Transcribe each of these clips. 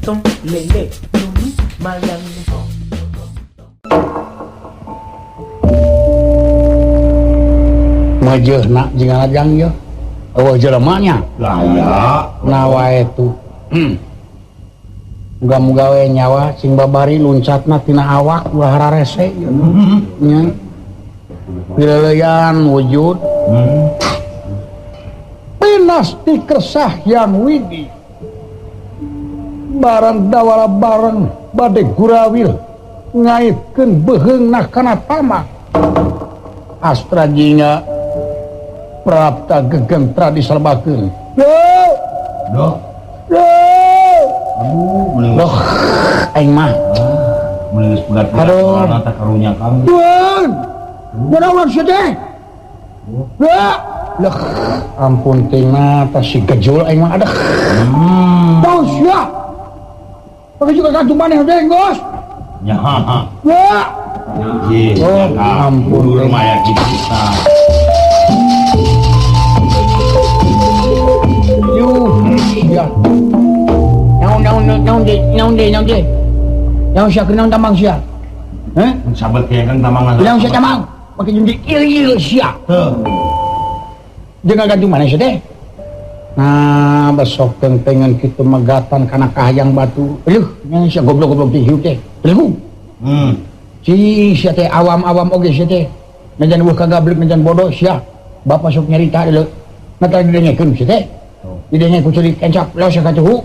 tong lele malang majeh nak jeung ajang ye eueuh jelemanya lah ya nawa itu muga-muga we nyawa sing babari luncatna tina awak ulah rarese nya pileleyan wujud pinasti kersah yang widi barang dawala bareng bade gurawil ngaitkeun beheungna kana tamak astra jinga prapta gegentra disalbakeun doh loh aing mah meuleuh bulat aduh teh karunya kami tuan benawan sedeh lah ampun tina tas si gejul aing mah aduh tau sia pakai juga kantung maneh deh gos nya ya oh ampun dulur mah ya kita ya naon sia kenaon tamang sia sahabat kayak kan tamangan naon sia tamang pakai jundik il sia jeung gantung mana sia teh nah besok pengen kitu megatan kana kahayang batu aduh nya sia goblok-goblok teh hiup teh leuh si sia teh awam-awam oge sia teh najan weuh kagablek najan bodoh sia bapak sok nyarita deuleu ngata didengekeun sia teh didenge ku curi kencap laos ka tuhu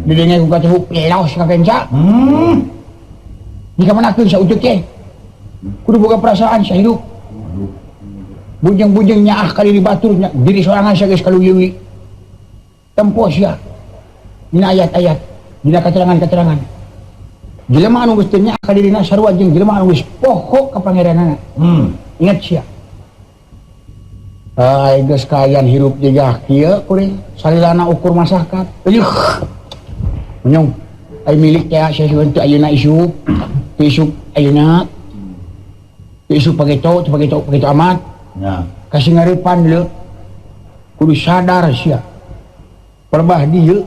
didenge ku ka tuhu laos ka kencap jika manakeun sa ujuk teh kudu boga perasaan sa hidup bujeng-bujeng nyaah kali di batur diri sorangan sa geus kaluyeuwi tempo sia dina ayat-ayat dina keterangan-keterangan jelema anu geus teu nyaah ka dirina sarua jeung jelema anu geus poho ka pangeranana ingat sia ay geus kayan hirup jeung kieu kuring salilana ukur masyarakat menyong ay milik teh sia teu ayeuna isu ayeuna isu pageto amat ya kasih ngarepan leuh kudu sadar sia perbah dieu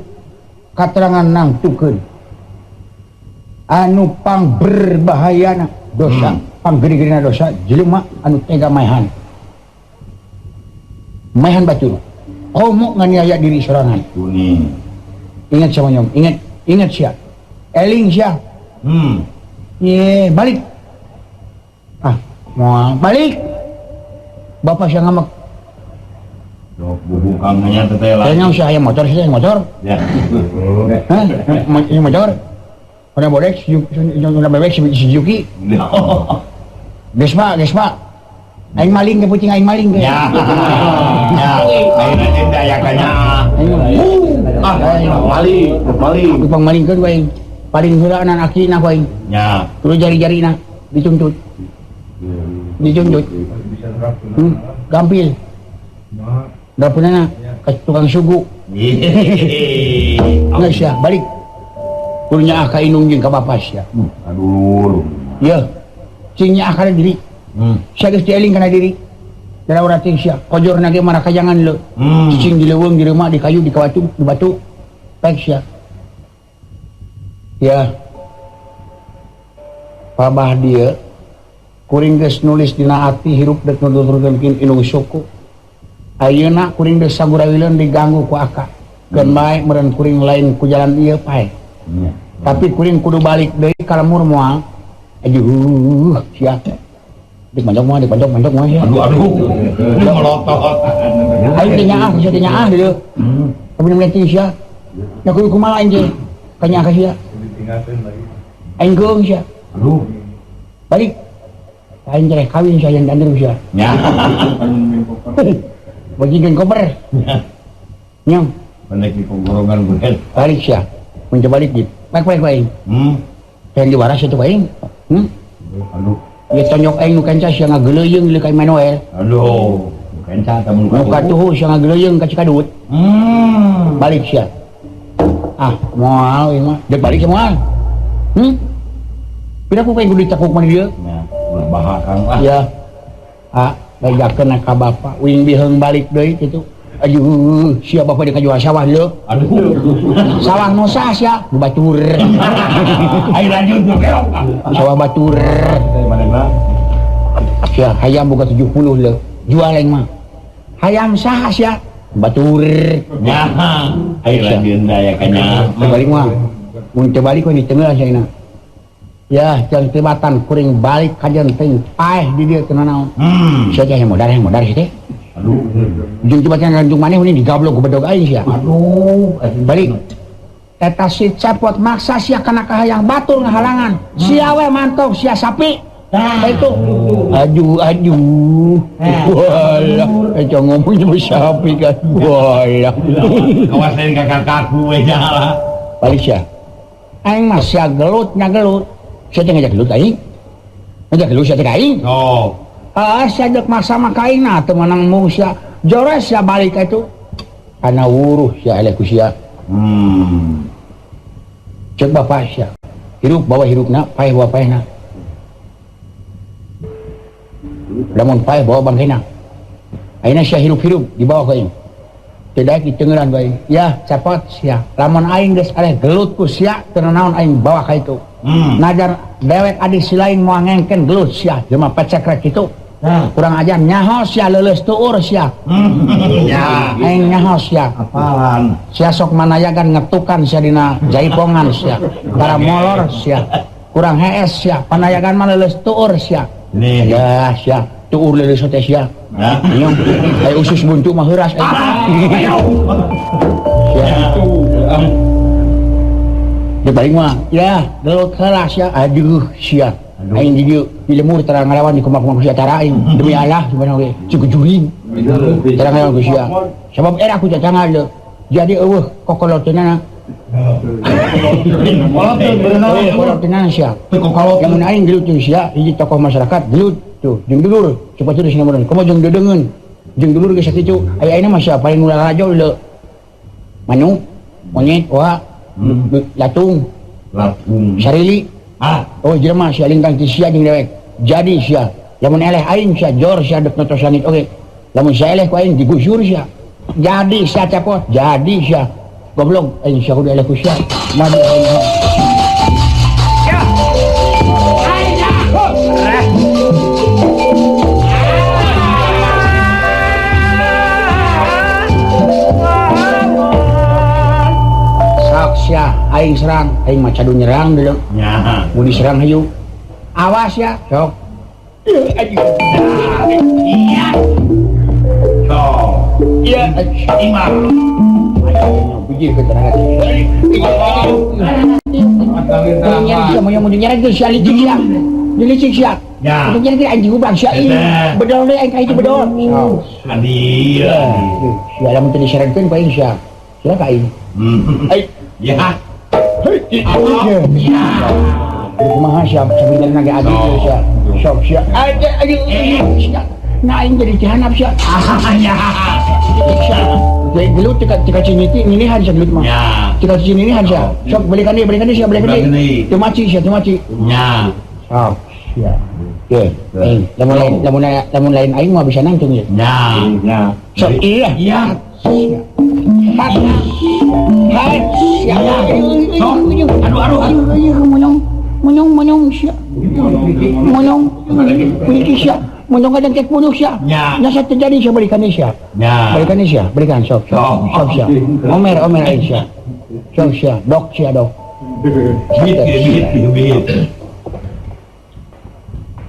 katerangan nangtukeun anu pang berbahayana dosa pang gede-gedena dosa jelema anu tega maehan batur homo nganiaya diri sorangan kuning ingat sama nyong ingat sia eling sia ye balik moal balik bapak sia ngamek dok bubukang nya teh teh kayaknya usaha yang motor ya motor pada bodek yang bebek si Suzuki geus pak aing maling ke pucing aing maling ke ya ayeuna teh daya kanya maling tukang maling ke aing paling heula anak akina ku aing ya terus jari-jarina dituntut gampil dapunana ke tukang sugu nggak sia balik kudu nyaah ka indung jeung ka bapak sia aduh ieu cing nyaah kana diri sia geus dieling kana diri dara urang teh sia kojorna ge mah kajangan leuh cing di leuweung di rumah di kayu di kawatu di batu baik sia ya pabah dia kuring geus nulis dina ati hirup dek nuturkeun indung suku ayeuna kuring geus sagurawileun diganggu ku aka keun bae meureun kuring lain ku jalan ieu pae tapi kuring kudu balik deui ka lemur moal aduh sia dik manjok moal ya aduh melotot aing teh nyaah sia teh nyaah deui tapi meureun sia nya kudu kumaha aing teh ka nyaah ka sia aing geung sia aduh balik aing teh kawin sia yang dandir sia nya bagikan koper nyong pendek di penggorongan bukan balik sia mencoba balik dit baik aing yang diwaras itu aing aduh ya tonyok aing nu kanca sia ngageleuyeung leuh ka Emmanuel aduh kenca tamu nu katuhu sia ngageleuyeung ka Cikadut balik sia moal ieu mah dek balik sia moal pira ku pengen kudu ditekuk mah dieu ya berbahakang ya begakeun ka bapa uing biheung balik deui kitu Aduh, siapa bapak dia kajual sawah lo? Aduh. Sawah nosa sia, batur. Ayo lanjut tuh, belok. Sawah batur. Mana lah? Sia, hayam buka 70 lo. Jual yang mah. Hayam sah sia, batur. Ya. Ayo lanjut ya kanya. Terbalik mah. Mun terbalik kau di tengah sia ina. Ya, jangan tebatan kuring balik kajian ting. Paeh di dia kena naon. Sia yang modar sih teh. Aduh. Jung coba jangan gantung maneh ini digablok ku bedog aing sia. Aduh. Balik. Eta si cepot maksa sia kana kahayang batur ngahalangan. Sia we mantok sia sapi. Nah itu. Aduh. Walah, ngomong cuma sapi kan. Walah. Kawasan kakak-kakakku we lah. Balik sia. Aing mah sia gelut nya gelut. Sia teh ngajak gelut aing. Ngajak gelut sia teh ka aing. Oh. Sia dek maksa makaina teu menang mung sia. Jores sia balik ka itu. Ana wuruh sia eleh ku sia. Cek bapak sia. Hirup bawa hirupna, paeh bawa paehna. Lamun paeh bawa bangkena. Ayeuna sia hirup-hirup di bawah ka aing. Teu daek di tengeran bae. Ya, cepot sia. Lamun aing geus eleh gelut ku sia teu naon aing bawa ka itu. Najar dewek adi si lain moal ngengken gelut sia, jelema pecek rek kitu. Kurang ajar nyaho sia leuleus tuur sia. Ya. Aing nyaho sia. Apaan? Sia sok manayagan ngetukan sia dina jaipongan sia. Para molor sia. Kurang hees sia, panayagan mah leuleus tuur sia. Nih. Ya sia, tuur leuleus teh sia. Ya. Nyong, aya usus buntu mah heuras Ayo. sia. Di balik mah, ya, gelut heula sia. Aduh sia. Aing di dieu di lemur terang ngalawan di kumak-kumak sia tara aing. Demi Allah sebenarnya ge cukujuring. Terang ngalawan ku sia. Sabab era ku cacangan le. Jadi eueuh kokoloteunana. Kokoloteunana sia. Lamun aing gelut jeung sia hiji tokoh masyarakat gelut tuh jeung dulur cepat terus namun komo jeung dedeungeun. Jeung dulur ge sakitu. Aya mah sia paling ulah rajo le. Manuk, monyet, wah, latung, sarili. Oh jelema sia lingkang ti sia jeung dewek. Jadi sia, lamun eleh aing sia jor sia dek notos langit oge. Lamun sia eleh ku aing digusur sia. Jadi sia cepot, jadi sia. Goblok aing sia kudu eleh ku sia. Madu aing. Ya. Aing sia aing serang aing mah cadu nyerang dulu Ya. mun diserang hayu awas ya sok Iya. So. iya Imam. puji keterangan nyari sama yang mau nyari ke sia licik sia dilicik sia Ya. nyari ke anjing ubang sia bedol deh aing ka itu bedol Adil. sia lamun teu diserangkeun ku aing sia sia ka aing ai Ya. kumaha sia sebenarnya ge adil sia sok sia aduh sia nah aing jadi jahanap sia Ya. sia jadi gelut tika ciniti nilihan sia gelut mah Ya. tika cinilihan sia sok balikan deui sia balikan deui teu maci sia teu maci Ya. sok sia ye lamun lain aing mah bisa nangtung ye Ya. Ya. sok iya Iya. Hai, siapa? Aduh. Monyong siap. Monyong, pilih siap. Monyong kadang kek bunuh siap. Ya. Nasa terjadi siap balikan siap. Ya. Balikan siap, berikan sok siap. Omer aing siap. Sok siap, dok siap dok. Bit.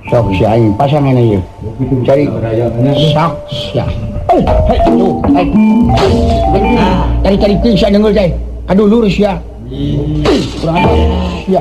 Sok siap aing pasangan aja. Cari sok siap. Hei, tuh, cari ting siap dengar cai. Aduh lurus ya. Kurang ada. Ya.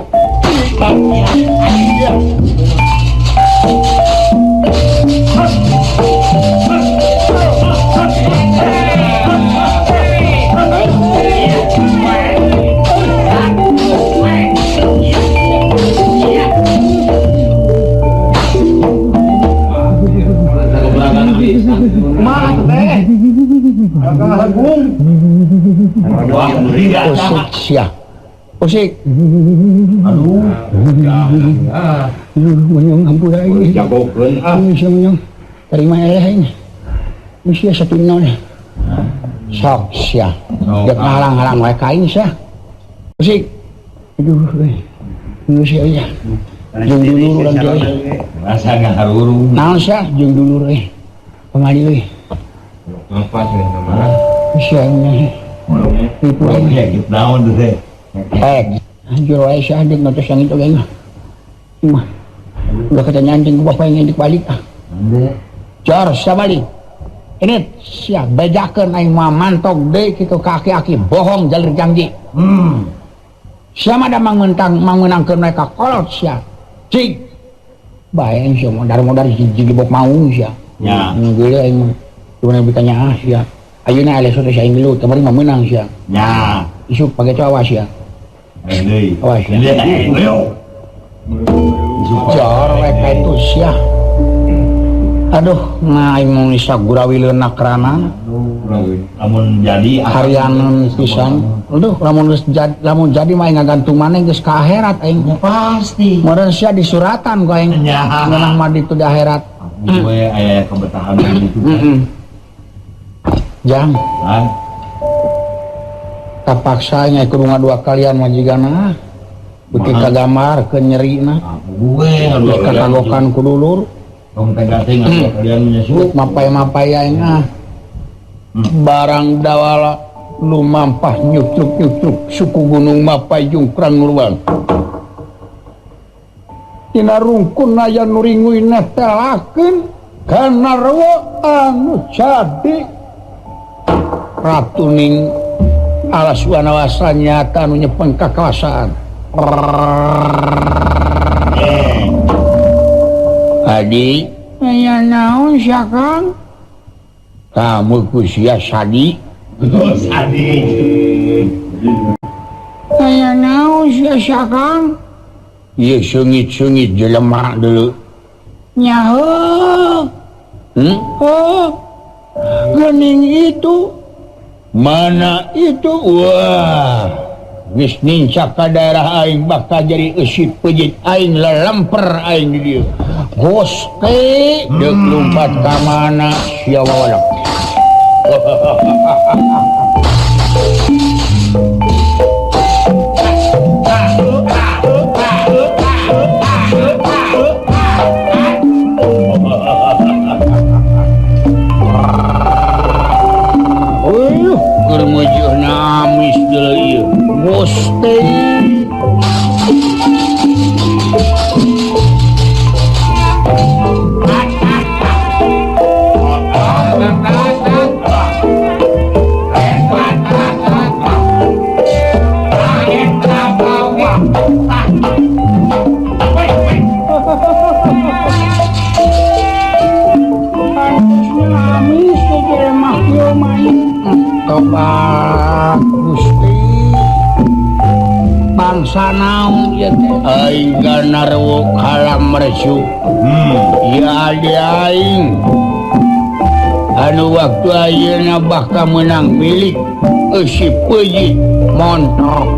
Usik sia. Usik. Aduh. Monyong ampun aing. Jagokeun Sia monyong. Terima eleh aing. Sia 1-0. sok sia Oh, dek ngalang-halang wae kain sia sik aduh geus sia ya jeung dulur urang teh rasa ngaharuru naon sia jeung dulur pamali euy apa sih nama sia nya itu ya gitu naon tuh teh anjir wae sia dek ngatos yang itu ge mah udah kata nyanting ke bapak yang dibalik jar sabalik ini siap bedakan aing mah mantok deui kitu kaki-aki bohong jalur janji siapa ada menangkan mereka kolot siap cik bae sia modar-modar hiji gebok mau sia ya geuleuh aing mah cuman ditanya sia ayeuna ales teh aing geuleuh teh bari mah meunang sia ya isuk pake awas sia deui awas sia jar we ka itu sia aduh nah aing mau nisagurawi leuna kerana lamun jadi harianan pisan aduh lamun jadi mah aing ngagantung maneh geus ka akhirat aing pasti meureun sia di suratan ku aing Ya. ngeunah mah ditu di akhirat gue aya kebetahan gitu jang kan tapaksa nya kudu ngadua kalian majigana beuki kagambar ke nyerina gue geus kakagokan ku dulur tong teh gateng kalian menyusup mapai-mapai aing barang dawala lu mampah nyucuk-nyucuk suku gunung mapai jungkrang nurwan tina rungkun aya nu ringuy netelakeun kana rewa anu jadi ratuning Allah subhanahu wa ta'ala nyata anu nyepeng kakawasan Adi aya naon sia Kang kamu ku sia sadi sadi aya naon sia Kang ieu seungit-seungit jelema deuleu nya geuning itu mana itu wah geus nincak ka daerah aing bakal jadi eusit peujit aing lalemper aing di dieu goste deuk lumpat ka mana sia wawalang keur mujuh namis deuleu ieu goste tobat Gusti bangsa naon ieu teh aing ganarwo kalam resu ya adi aing anu waktu ayeuna bakal menang milik eusi peujit montok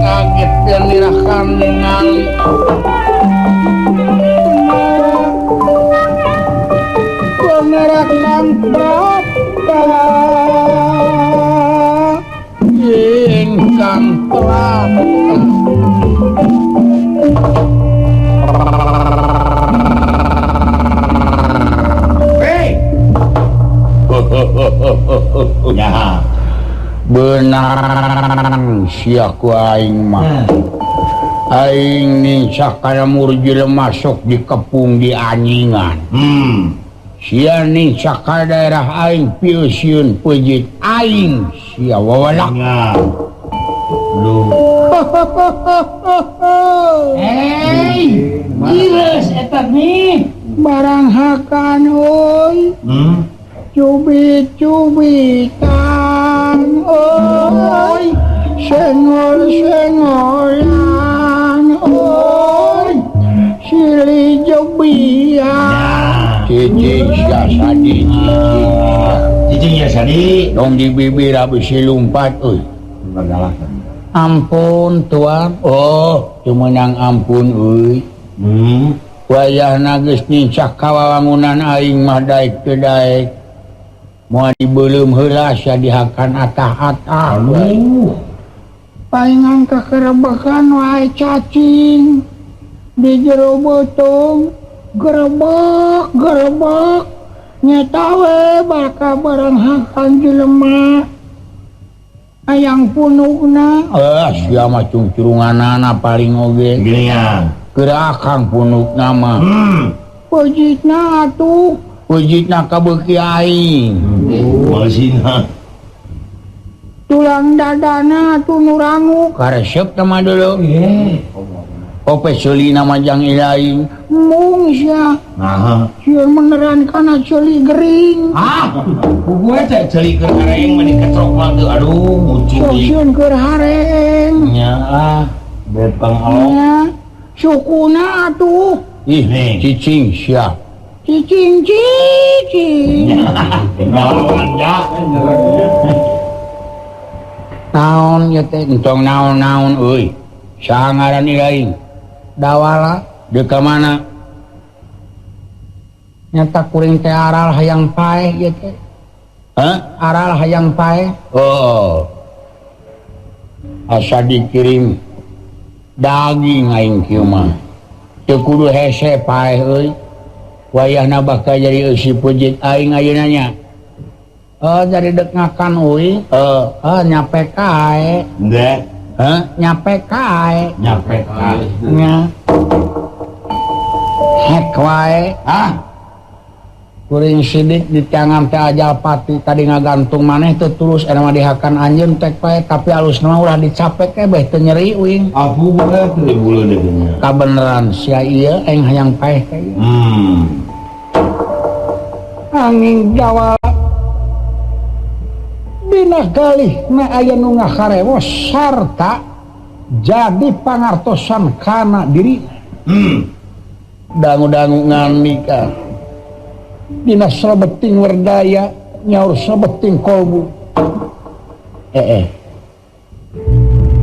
kaget dan nirakan ningali penerakan prata ingkang prata Hei. Ya. benang siaku aing mah aing nincak kana murjil masuk di kepung di anyingan sia nincak ka daerah aing pieuseun peujit aing sia wawalak Ya. Lu. Iris eta nih. barang hakan euy cubit-cubitan oi sengol-sengolan oi silih jebian cicing sia sadi Cicing ya sadi. dong di bibir abis lumpat euy Bergalakan. ampun tuan oh cumenang ampun euy wayahna geus nincak ka wawangunan aing mah daek teu daek moal dibeuleum heula sia dihakan atah-atah paingan kekerebekan wae cacing di jero beutung gerebek nyata we baka barang hakan jelema ayang punukna sia mah cungcurunganana paling oge Gini ya. gerakang punukna mah pejitna atuh pejitna kabeuki aing Masina. tulang dadana tuh nurangu karesep nama dulu ope celi nama jang ilaing mung sia Nah. sieun meneran kana celi gering Gue cek celi ke kareng meni ketrok bantu. Aduh, muncul di. sieun keur hareng Ya, bepang alok. nya sukuna atuh ih Nih. cicing sia cicing Ngalawan ya. naon ya teh entong naon euy saha ngaran ilaing dawala deuk ka mana nyata kuring teh aral hayang paeh ya teh aral hayang paeh oh asa dikirim daging aing kieu mah teu kudu hese paeh euy wayahna bakal jadi eusi pujit aing ayeuna nya jadi dek ngakan uing nyape kae Ndek. nyape kae Nyampe kali. nya hek wae kuring sidik di tangan teh ajal pati tadi ngagantung maneh teu tulus era mah dihakan anjeun tek pae tapi alusna mah ulah dicapek ke beh teu nyeri uing Aku boleh tuh bulan deh. kabeneran sia ieu aing hayang paeh teh angin Jawa dina galih na aya nu ngakarewos sarta jadi pangartosan kana diri dangu-dangu nganika dina sabeting werdaya nyaur sabeting kolbu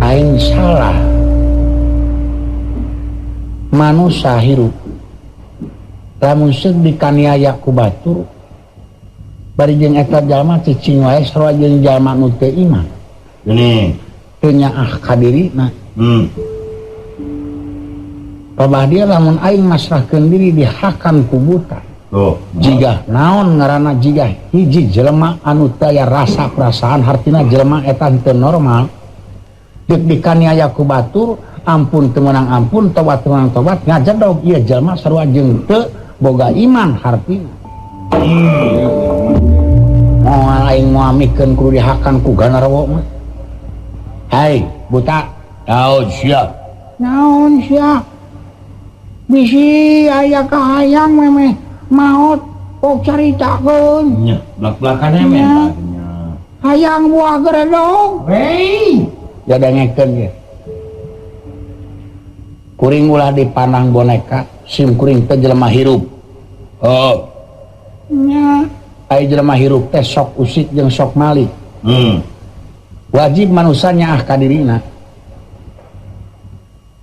aing salah manusia hirup lamun seug dikaniaya ku batur bari jeung eta jalma cicing wae sarua jeung jalma nu teu iman Ini. teu nyaah ka dirina babah dia lamun aing masrahkeun diri dihakan ku buta Tuh. jiga naon ngaranna jiga hiji jelema anu teu aya rasa perasaan hartina jelema eta teu normal deuk dikaniaya ku batur ampun teu meunang ampun tobat teu meunang tobat ngajedog ieu jelema sarua jeung teu boga iman hartina moal aing moamikeun kudu dihakan ku ganarwo mah hai buta naon sia bisi aya kahayang memeh maot pok caritakeun Nya, belak-belakannya men. hayang buah geredong jadangekeun ge kuring ulah dipandang boneka sim kuring teh jelema hirup nya ai jelema hirup teh sok usik jeung sok malik. Wajib manusanya ka dirina.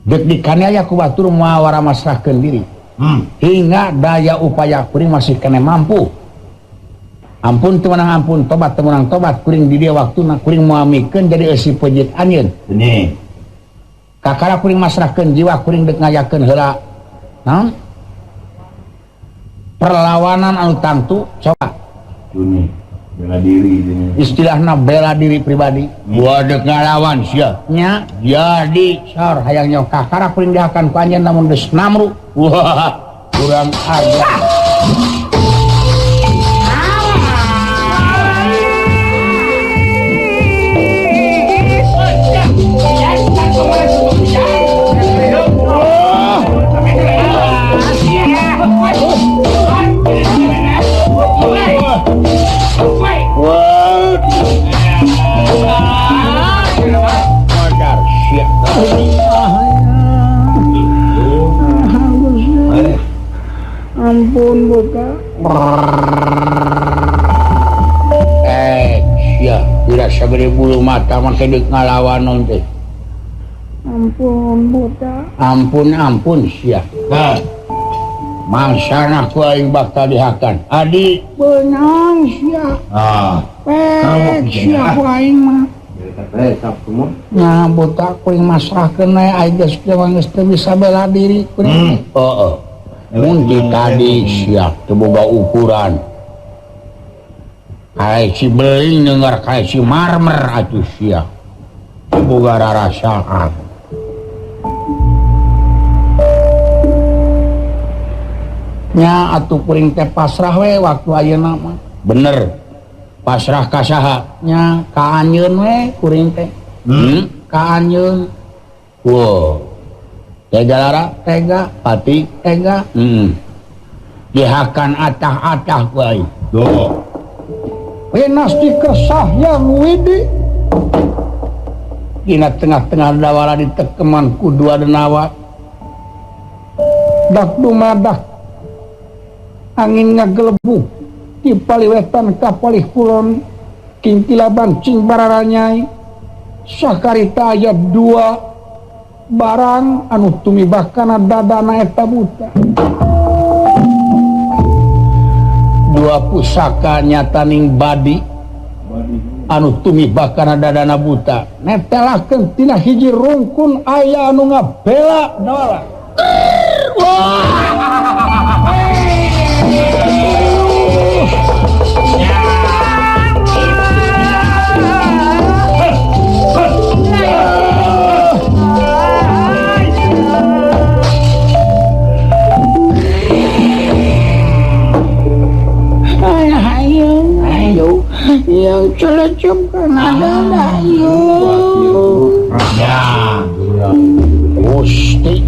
Deg-degan aya ku batur moal wara masrahkeun diri. Hingga daya upaya kuring masih kena mampu. Ampun teu menang ampun, tobat teu menang tobat, kuring di dieu waktuna kuring moal mikeun jadi eusi peujit anjeun. Bener. Kakara kuring masrahkeun jiwa kuring dek ngayakeun heula. Naon? Perlawanan anu tangtu coba. Dunia bela diri ini. Istilahna bela diri pribadi. Gua dek ngalawan sia. Nya jadi sor hayang nyok kakara kuring dihakan ku anjeun namun geus namru. Wah, Kurang ajar. modar sia. Ampun buka. Sia, tidak sabari bulu mata make deuk ngalawan non teh. Ampun buka. Ampun sia. Nah. Mangsana ku aing bakal dihakan. Adi Benang sia. Pek sia ku aing mah. Nah buta kuring masrahkeun we aing geus teu bisa bela diri kuring. Heeh. Mun di tadi siap teu boga ukuran. Kae si beuing deungar kae si marmer atuh sia. Teu boga rarasaan. Nya atuh kuring teh pasrah we waktu ayeuna mah. Bener. Pasrah ka saha? Nya ka anjeun we kuring teh. Ka anjeun. Wow. Tega lara? Tega, Pati? tega. Dihakan atah-atah ku aing. Duh. We nasti kesah yang widi. Dina tengah-tengah dawala ditekeman ku dua denawa. Dak dumadak angin ngagelebu di paliwetan ka palih kulon kintilaban cing bararanyai sakarita aya dua barang anu tumibakana dadana eta buta. Dua pusaka nyataning badi anu tumibakana dadana buta netelakeun tina hiji rungkun aya anu ngabela dawala. Ayo, yang celecep kan ada ayo. Ya. Gusti.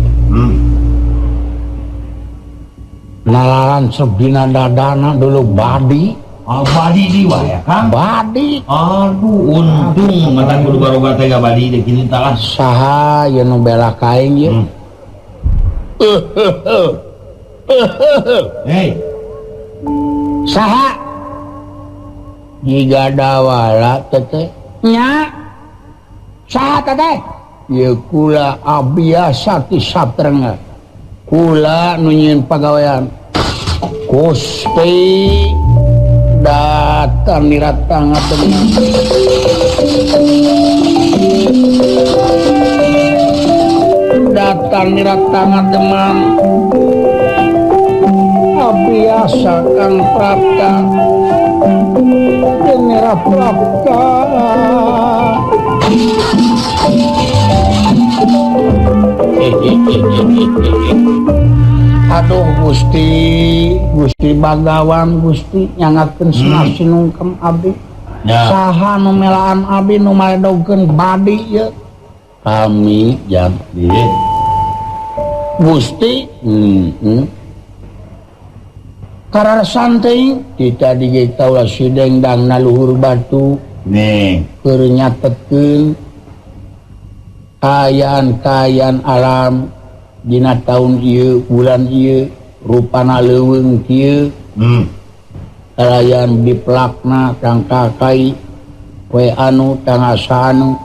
Nalaran sebina dadana dulu badi. Badi di ya kan? Badi. Aduh, untung matan kudu baroga teh badi deh kini talah. Saha ye nu bela kaing ye? Hei, Saha? Jiga dawala teteh. Nya. Saha teteh? Ye kula abiasa ti satrenga. Kula nu nyieun pagawean. Gusti datang niratang ateun. Datang niratang demam. Abiasa Kang Prapta. Genera Prapta. Aduh Gusti Bagawan Gusti nyangakeun senasi nungkem abdi. Saha nu melaan abdi nu maledogkeun badi ye? kami jadi Gusti. Kararasan teuing kita digitaula sidengdangna luhur batu nih keur nyatetkeun kayaan alam dina taun ieu bulan ieu rupana leuweung kieu Kalayan diplakna kang kakai we anu tangasanu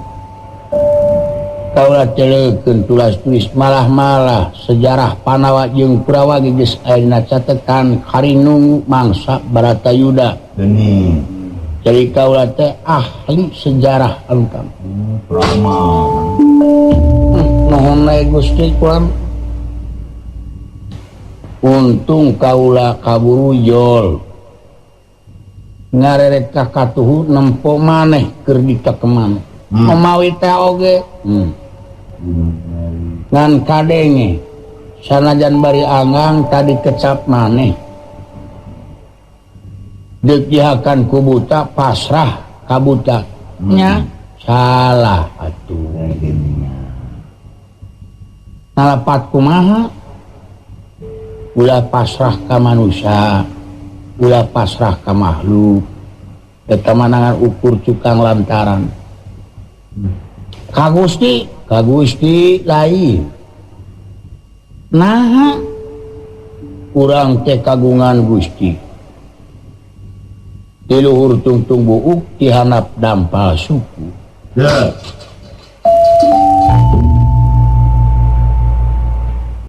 kaula telekeun tulas-tulis malah-malah sejarah Panawa jeung Kurawa geus ayeuna catetan karinung mangsa Baratayuda. Geuning. Jadi kaula teh ahli sejarah engkang. Prama. Nuhun we Gusti kulam. Untung kaula kaburu jol. Ngareret ka katuhu nempo maneh keur ditekeman. Mamawi teh oge. Ngan kadenge sanajan bari angang tadi kecap maneh. Deuk dihakan ku buta pasrah ka buta. Nya salah atuh. Nalapat kumaha? Ulah pasrah ka manusia, ulah pasrah ka makhluk. Eta manangan ukur cukang lantaran. Ka Gusti lain. Naha urang teh kagungan Gusti. Di luhur tungtung buuk, di handap dampal suku. Ya.